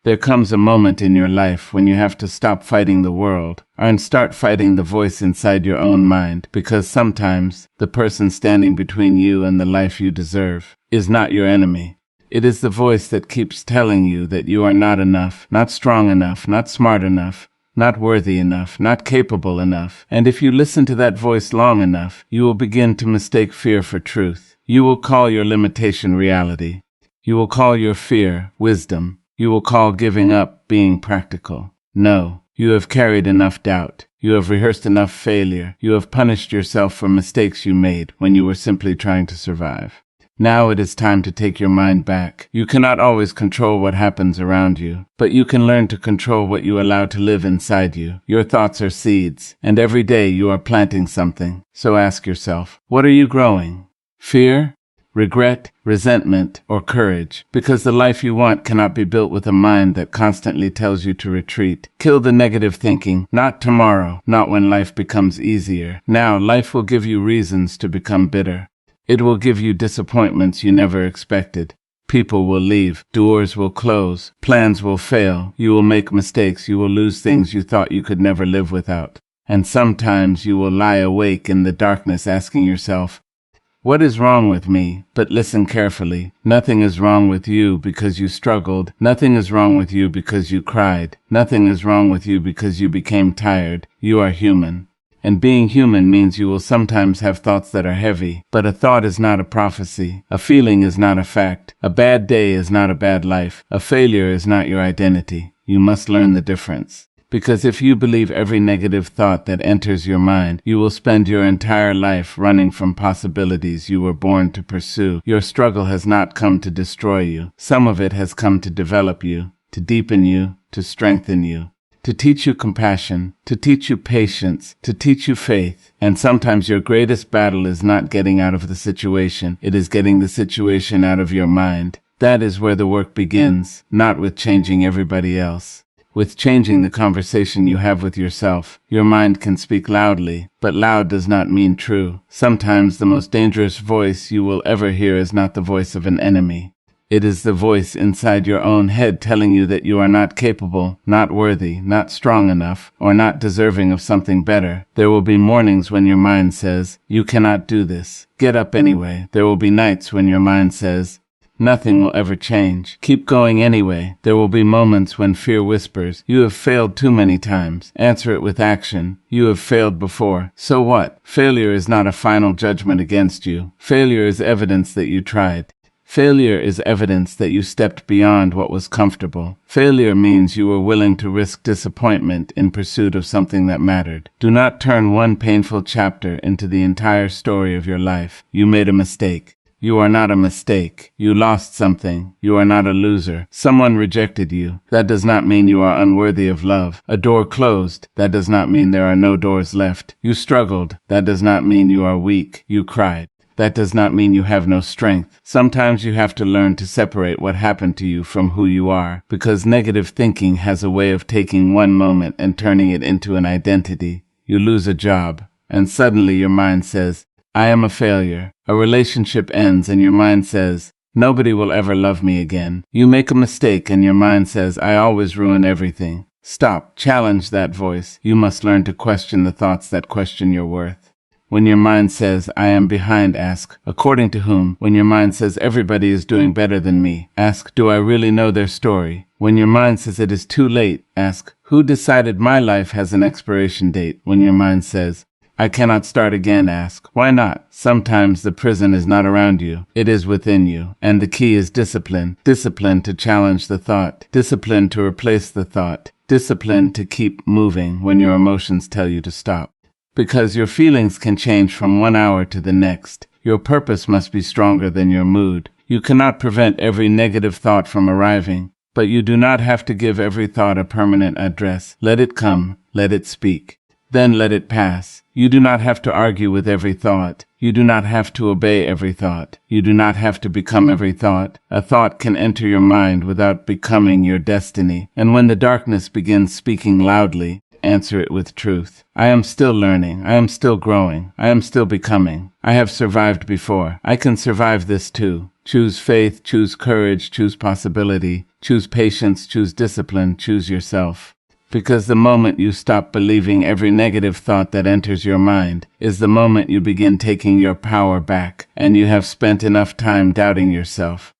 There comes a moment in your life when you have to stop fighting the world and start fighting the voice inside your own mind, because sometimes the person standing between you and the life you deserve is not your enemy. It is the voice that keeps telling you that you are not enough, not strong enough, not smart enough, not worthy enough, not capable enough. And if you listen to that voice long enough, you will begin to mistake fear for truth. You will call your limitation reality. You will call your fear wisdom. You will call giving up being practical. No, you have carried enough doubt. You have rehearsed enough failure. You have punished yourself for mistakes you made when you were simply trying to survive. Now it is time to take your mind back. You cannot always control what happens around you, but you can learn to control what you allow to live inside you. Your thoughts are seeds, and every day you are planting something. So ask yourself, what are you growing? Fear? Regret, resentment, or courage? Because the life you want cannot be built with a mind that constantly tells you to retreat. Kill the negative thinking. Not tomorrow, not when life becomes easier. Now, life will give you reasons to become bitter. It will give you disappointments you never expected. People will leave. Doors will close. Plans will fail. You will make mistakes. You will lose things you thought you could never live without. And sometimes you will lie awake in the darkness asking yourself, what is wrong with me? But listen carefully. Nothing is wrong with you because you struggled. Nothing is wrong with you because you cried. Nothing is wrong with you because you became tired. You are human. And being human means you will sometimes have thoughts that are heavy. But a thought is not a prophecy. A feeling is not a fact. A bad day is not a bad life. A failure is not your identity. You must learn the difference. Because if you believe every negative thought that enters your mind, you will spend your entire life running from possibilities you were born to pursue. Your struggle has not come to destroy you. Some of it has come to develop you, to deepen you, to strengthen you, to teach you compassion, to teach you patience, to teach you faith. And sometimes your greatest battle is not getting out of the situation. It is getting the situation out of your mind. That is where the work begins, not with changing everybody else. With changing the conversation you have with yourself. Your mind can speak loudly, but loud does not mean true. Sometimes the most dangerous voice you will ever hear is not the voice of an enemy. It is the voice inside your own head telling you that you are not capable, not worthy, not strong enough, or not deserving of something better. There will be mornings when your mind says, you cannot do this. Get up anyway. There will be nights when your mind says, nothing will ever change. Keep going anyway. There will be moments when fear whispers, you have failed too many times. Answer it with action. You have failed before. So what? Failure is not a final judgment against you. Failure is evidence that you tried. Failure is evidence that you stepped beyond what was comfortable. Failure means you were willing to risk disappointment in pursuit of something that mattered. Do not turn one painful chapter into the entire story of your life. You made a mistake. You are not a mistake. You lost something. You are not a loser. Someone rejected you. That does not mean you are unworthy of love. A door closed. That does not mean there are no doors left. You struggled. That does not mean you are weak. You cried. That does not mean you have no strength. Sometimes you have to learn to separate what happened to you from who you are, because negative thinking has a way of taking one moment and turning it into an identity. You lose a job, and suddenly your mind says, I am a failure. A relationship ends and your mind says, nobody will ever love me again. You make a mistake and your mind says, I always ruin everything. Stop. Challenge that voice. You must learn to question the thoughts that question your worth. When your mind says, I am behind, ask, according to whom? When your mind says, everybody is doing better than me, ask, do I really know their story? When your mind says it is too late, ask, who decided my life has an expiration date? When your mind says, I cannot start again, ask, why not? Sometimes the prison is not around you. It is within you. And the key is discipline. Discipline to challenge the thought. Discipline to replace the thought. Discipline to keep moving when your emotions tell you to stop. Because your feelings can change from 1 hour to the next. Your purpose must be stronger than your mood. You cannot prevent every negative thought from arriving, but you do not have to give every thought a permanent address. Let it come. Let it speak. Then let it pass. You do not have to argue with every thought. You do not have to obey every thought. You do not have to become every thought. A thought can enter your mind without becoming your destiny. And when the darkness begins speaking loudly, answer it with truth. I am still learning. I am still growing. I am still becoming. I have survived before. I can survive this too. Choose faith, choose courage, choose possibility, choose patience, choose discipline, choose yourself. Because the moment you stop believing every negative thought that enters your mind is the moment you begin taking your power back, and you have spent enough time doubting yourself.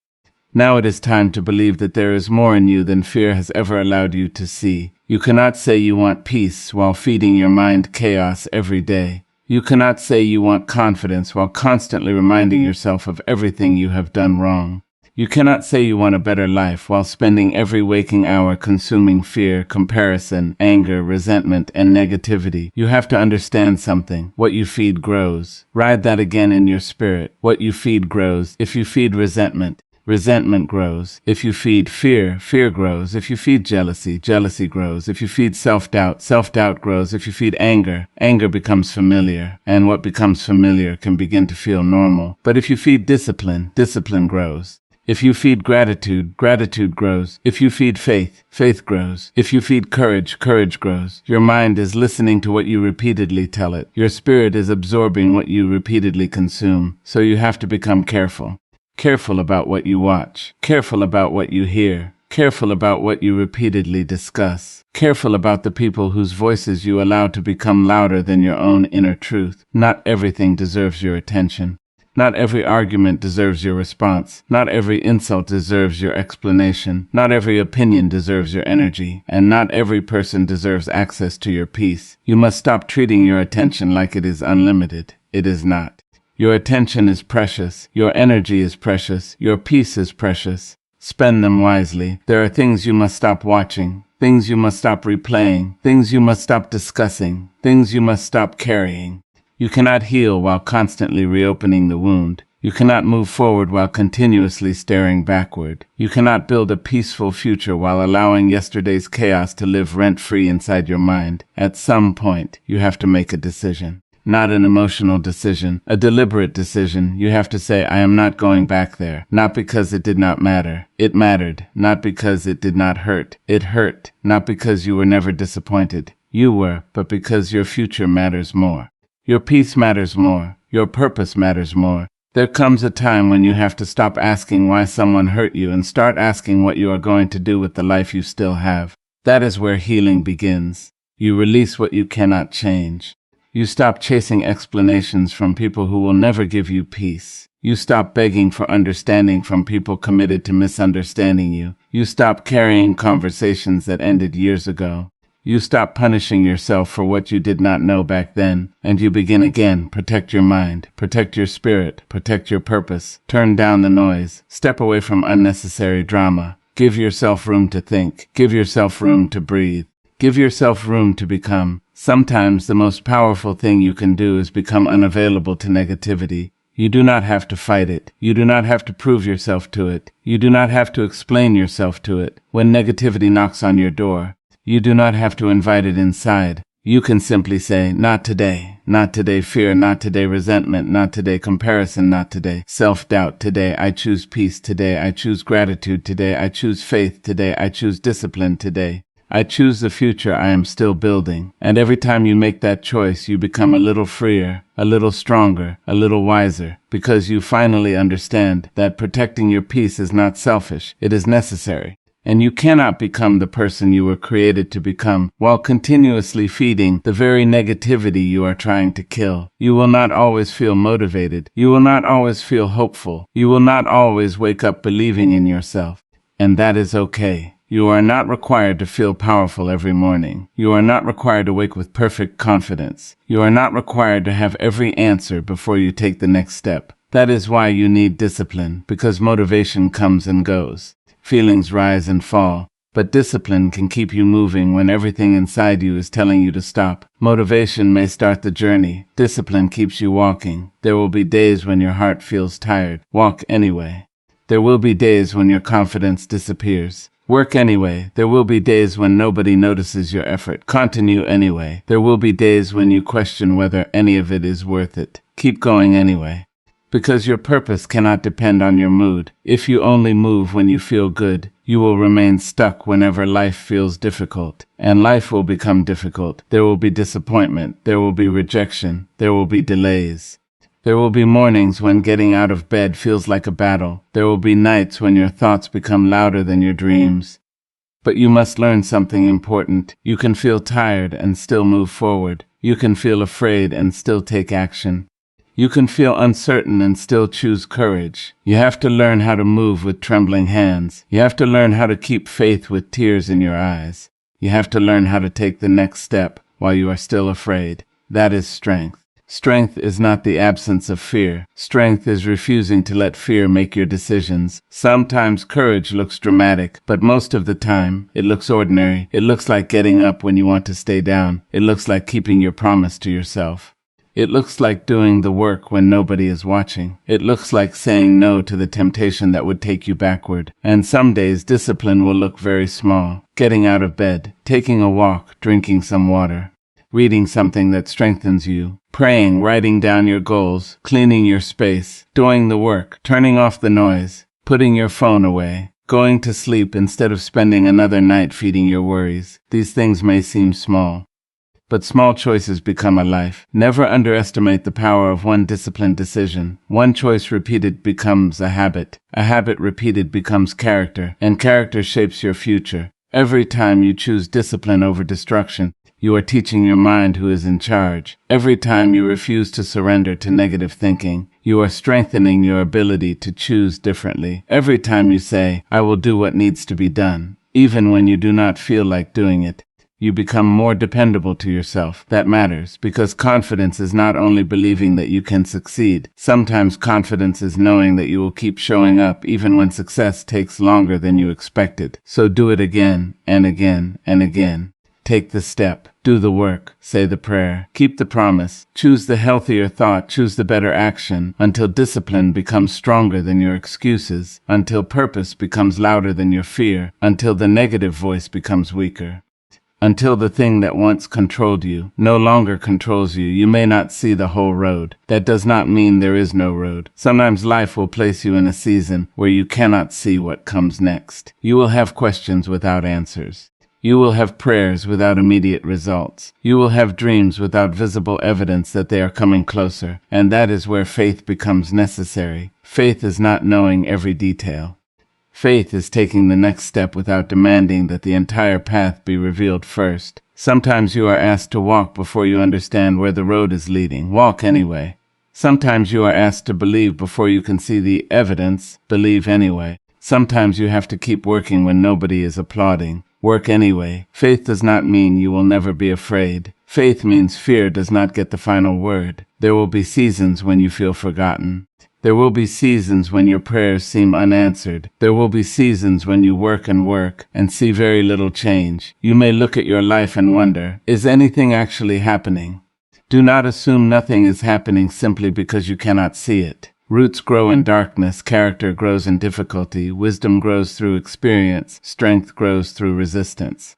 Now it is time to believe that there is more in you than fear has ever allowed you to see. You cannot say you want peace while feeding your mind chaos every day. You cannot say you want confidence while constantly reminding yourself of everything you have done wrong. You cannot say you want a better life while spending every waking hour consuming fear, comparison, anger, resentment, and negativity. You have to understand something. What you feed grows. Ride that again in your spirit. What you feed grows. If you feed resentment, resentment grows. If you feed fear, fear grows. If you feed jealousy, jealousy grows. If you feed self-doubt, self-doubt grows. If you feed anger, anger becomes familiar. And what becomes familiar can begin to feel normal. But if you feed discipline, discipline grows. If you feed gratitude, gratitude grows. If you feed faith, faith grows. If you feed courage, courage grows. Your mind is listening to what you repeatedly tell it. Your spirit is absorbing what you repeatedly consume. So you have to become careful. Careful about what you watch. Careful about what you hear. Careful about what you repeatedly discuss. Careful about the people whose voices you allow to become louder than your own inner truth. Not everything deserves your attention. Not every argument deserves your response. Not every insult deserves your explanation. Not every opinion deserves your energy. And not every person deserves access to your peace. You must stop treating your attention like it is unlimited. It is not. Your attention is precious. Your energy is precious. Your peace is precious. Spend them wisely. There are things you must stop watching. Things you must stop replaying. Things you must stop discussing. Things you must stop carrying. You cannot heal while constantly reopening the wound. You cannot move forward while continuously staring backward. You cannot build a peaceful future while allowing yesterday's chaos to live rent-free inside your mind. At some point, you have to make a decision. Not an emotional decision, a deliberate decision. You have to say, I am not going back there. Not because it did not matter. It mattered. Not because it did not hurt. It hurt. Not because you were never disappointed. You were, but because your future matters more. Your peace matters more. Your purpose matters more. There comes a time when you have to stop asking why someone hurt you and start asking what you are going to do with the life you still have. That is where healing begins. You release what you cannot change. You stop chasing explanations from people who will never give you peace. You stop begging for understanding from people committed to misunderstanding you. You stop carrying conversations that ended years ago. You stop punishing yourself for what you did not know back then, and you begin again. Protect your mind, protect your spirit, protect your purpose. Turn down the noise. Step away from unnecessary drama. Give yourself room to think. Give yourself room to breathe. Give yourself room to become. Sometimes the most powerful thing you can do is become unavailable to negativity. You do not have to fight it. You do not have to prove yourself to it. You do not have to explain yourself to it. When negativity knocks on your door, you do not have to invite it inside. You can simply say, not today. Not today fear, not today resentment, not today comparison, not today self-doubt. Today I choose peace. Today I choose gratitude. Today I choose faith. Today I choose discipline. Today I choose the future I am still building. And every time you make that choice, you become a little freer, a little stronger, a little wiser, because you finally understand that protecting your peace is not selfish. It is necessary. And you cannot become the person you were created to become while continuously feeding the very negativity you are trying to kill. You will not always feel motivated. You will not always feel hopeful. You will not always wake up believing in yourself. And that is okay. You are not required to feel powerful every morning. You are not required to wake with perfect confidence. You are not required to have every answer before you take the next step. That is why you need discipline, because motivation comes and goes. Feelings rise and fall, but discipline can keep you moving when everything inside you is telling you to stop. Motivation may start the journey. Discipline keeps you walking. There will be days when your heart feels tired. Walk anyway. There will be days when your confidence disappears. Work anyway. There will be days when nobody notices your effort. Continue anyway. There will be days when you question whether any of it is worth it. Keep going anyway. Because your purpose cannot depend on your mood. If you only move when you feel good, You will remain stuck whenever life feels difficult, and life will become difficult. There will be disappointment, there will be rejection, there will be delays. There will be mornings when getting out of bed feels like a battle. There will be nights when your thoughts become louder than your dreams. But you must learn something important. You can feel tired and still move forward. You can feel afraid and still take action. You can feel uncertain and still choose courage. You have to learn how to move with trembling hands. You have to learn how to keep faith with tears in your eyes. You have to learn how to take the next step while you are still afraid. That is strength. Strength is not the absence of fear. Strength is refusing to let fear make your decisions. Sometimes courage looks dramatic, but most of the time, it looks ordinary. It looks like getting up when you want to stay down. It looks like keeping your promise to yourself. It looks like doing the work when nobody is watching. It looks like saying no to the temptation that would take you backward. And some days, discipline will look very small. Getting out of bed, taking a walk, drinking some water, reading something that strengthens you, praying, writing down your goals, cleaning your space, doing the work, turning off the noise, putting your phone away, going to sleep instead of spending another night feeding your worries. These things may seem small, but small choices become a life. Never underestimate the power of one disciplined decision. One choice repeated becomes a habit. A habit repeated becomes character, and character shapes your future. Every time you choose discipline over destruction, you are teaching your mind who is in charge. Every time you refuse to surrender to negative thinking, you are strengthening your ability to choose differently. Every time you say, I will do what needs to be done, even when you do not feel like doing it, you become more dependable to yourself. That matters, because confidence is not only believing that you can succeed. Sometimes confidence is knowing that you will keep showing up even when success takes longer than you expected. So do it again and again and again. Take the step, do the work, say the prayer, keep the promise, choose the healthier thought, choose the better action, until discipline becomes stronger than your excuses, until purpose becomes louder than your fear, until the negative voice becomes weaker. Until the thing that once controlled you no longer controls you. You may not see the whole road. That does not mean there is no road. Sometimes life will place you in a season where you cannot see what comes next. You will have questions without answers. You will have prayers without immediate results. You will have dreams without visible evidence that they are coming closer. And that is where faith becomes necessary. Faith is not knowing every detail. Faith is taking the next step without demanding that the entire path be revealed first. Sometimes you are asked to walk before you understand where the road is leading. Walk anyway. Sometimes you are asked to believe before you can see the evidence. Believe anyway. Sometimes you have to keep working when nobody is applauding. Work anyway. Faith does not mean you will never be afraid. Faith means fear does not get the final word. There will be seasons when you feel forgotten. There will be seasons when your prayers seem unanswered. There will be seasons when you work and see very little change. You may look at your life and wonder, is anything actually happening? Do not assume nothing is happening simply because you cannot see it. Roots grow in darkness, character grows in difficulty, wisdom grows through experience, strength grows through resistance.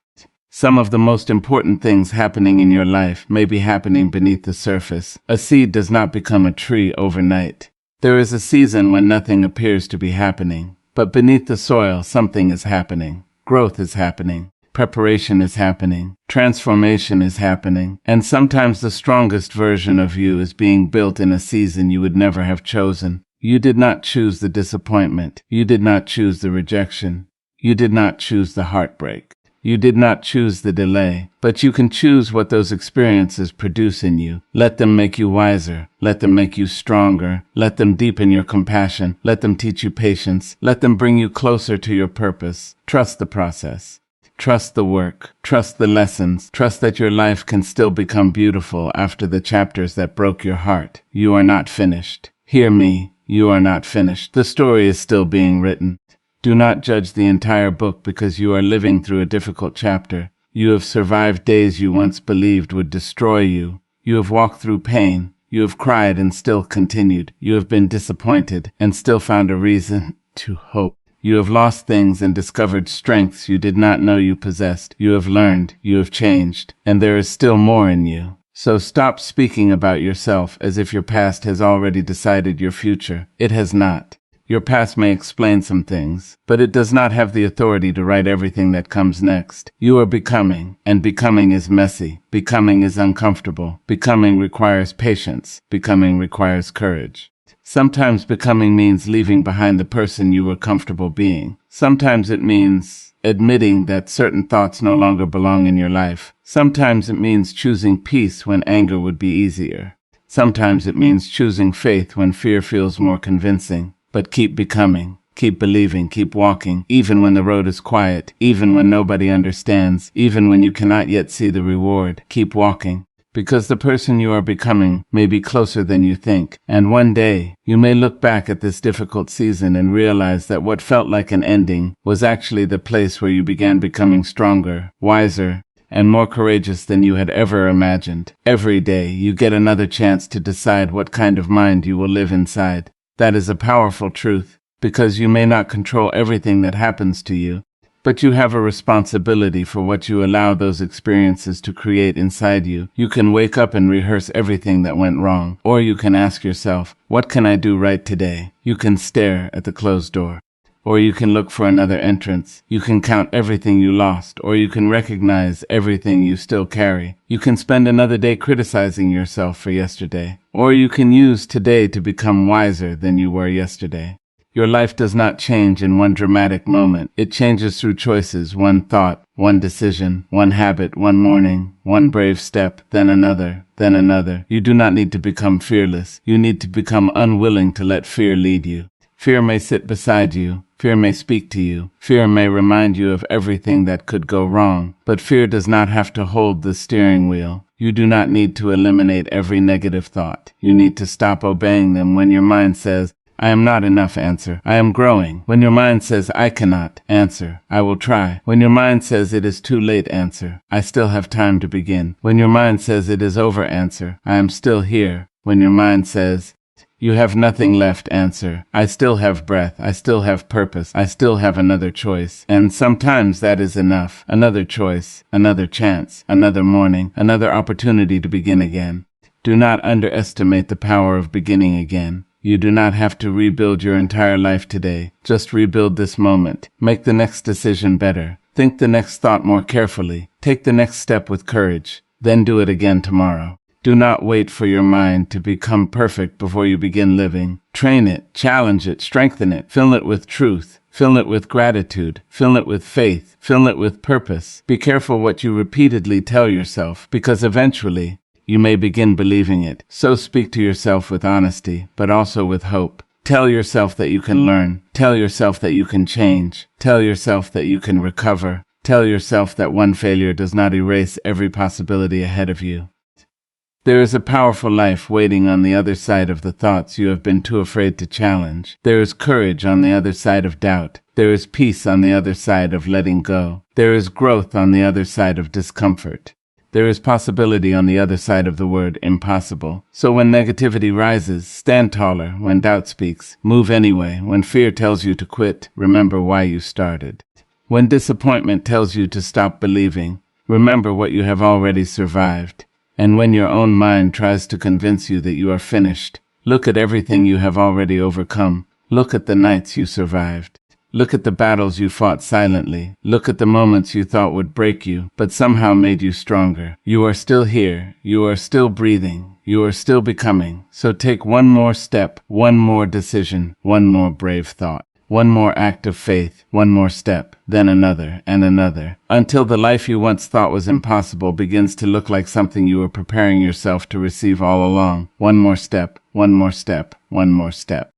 Some of the most important things happening in your life may be happening beneath the surface. A seed does not become a tree overnight. There is a season when nothing appears to be happening, but beneath the soil something is happening. Growth is happening. Preparation is happening. Transformation is happening. And sometimes the strongest version of you is being built in a season you would never have chosen. You did not choose the disappointment. You did not choose the rejection. You did not choose the heartbreak. You did not choose the delay, but you can choose what those experiences produce in you. Let them make you wiser. Let them make you stronger. Let them deepen your compassion. Let them teach you patience. Let them bring you closer to your purpose. Trust the process. Trust the work. Trust the lessons. Trust that your life can still become beautiful after the chapters that broke your heart. You are not finished. Hear me. You are not finished. The story is still being written. Do not judge the entire book because you are living through a difficult chapter. You have survived days you once believed would destroy you. You have walked through pain. You have cried and still continued. You have been disappointed and still found a reason to hope. You have lost things and discovered strengths you did not know you possessed. You have learned. You have changed. And there is still more in you. So stop speaking about yourself as if your past has already decided your future. It has not. Your past may explain some things, but it does not have the authority to write everything that comes next. You are becoming, and becoming is messy. Becoming is uncomfortable. Becoming requires patience. Becoming requires courage. Sometimes becoming means leaving behind the person you were comfortable being. Sometimes it means admitting that certain thoughts no longer belong in your life. Sometimes it means choosing peace when anger would be easier. Sometimes it means choosing faith when fear feels more convincing. But keep becoming, keep believing, keep walking, even when the road is quiet, even when nobody understands, even when you cannot yet see the reward. Keep walking, because the person you are becoming may be closer than you think. And one day, you may look back at this difficult season and realize that what felt like an ending was actually the place where you began becoming stronger, wiser, and more courageous than you had ever imagined. Every day, you get another chance to decide what kind of mind you will live inside. That is a powerful truth, because you may not control everything that happens to you, but you have a responsibility for what you allow those experiences to create inside you. You can wake up and rehearse everything that went wrong, or you can ask yourself, what can I do right today? You can stare at the closed door, or you can look for another entrance. You can count everything you lost, or you can recognize everything you still carry. You can spend another day criticizing yourself for yesterday, or you can use today to become wiser than you were yesterday. Your life does not change in one dramatic moment. It changes through choices, one thought, one decision, one habit, one morning, one brave step, then another, then another. You do not need to become fearless. You need to become unwilling to let fear lead you. Fear may sit beside you. Fear may speak to you. Fear may remind you of everything that could go wrong. But fear does not have to hold the steering wheel. You do not need to eliminate every negative thought. You need to stop obeying them when your mind says, I am not enough, answer, I am growing. When your mind says, I cannot, answer, I will try. When your mind says it is too late, answer, I still have time to begin. When your mind says it is over, answer, I am still here. When your mind says, you have nothing left, answer, I still have breath, I still have purpose, I still have another choice. And sometimes that is enough. Another choice, another chance, another morning, another opportunity to begin again. Do not underestimate the power of beginning again. You do not have to rebuild your entire life today. Just rebuild this moment. Make the next decision better. Think the next thought more carefully. Take the next step with courage. Then do it again tomorrow. Do not wait for your mind to become perfect before you begin living. Train it, challenge it, strengthen it, fill it with truth, fill it with gratitude, fill it with faith, fill it with purpose. Be careful what you repeatedly tell yourself, because eventually you may begin believing it. So speak to yourself with honesty, but also with hope. Tell yourself that you can learn. Tell yourself that you can change. Tell yourself that you can recover. Tell yourself that one failure does not erase every possibility ahead of you. There is a powerful life waiting on the other side of the thoughts you have been too afraid to challenge. There is courage on the other side of doubt. There is peace on the other side of letting go. There is growth on the other side of discomfort. There is possibility on the other side of the word impossible. So when negativity rises, stand taller. When doubt speaks, move anyway. When fear tells you to quit, remember why you started. When disappointment tells you to stop believing, remember what you have already survived. And when your own mind tries to convince you that you are finished, look at everything you have already overcome. Look at the nights you survived. Look at the battles you fought silently. Look at the moments you thought would break you, but somehow made you stronger. You are still here. You are still breathing. You are still becoming. So take one more step, one more decision, one more brave thought. One more act of faith, one more step, then another and another, until the life you once thought was impossible begins to look like something you were preparing yourself to receive all along. One more step, one more step, one more step.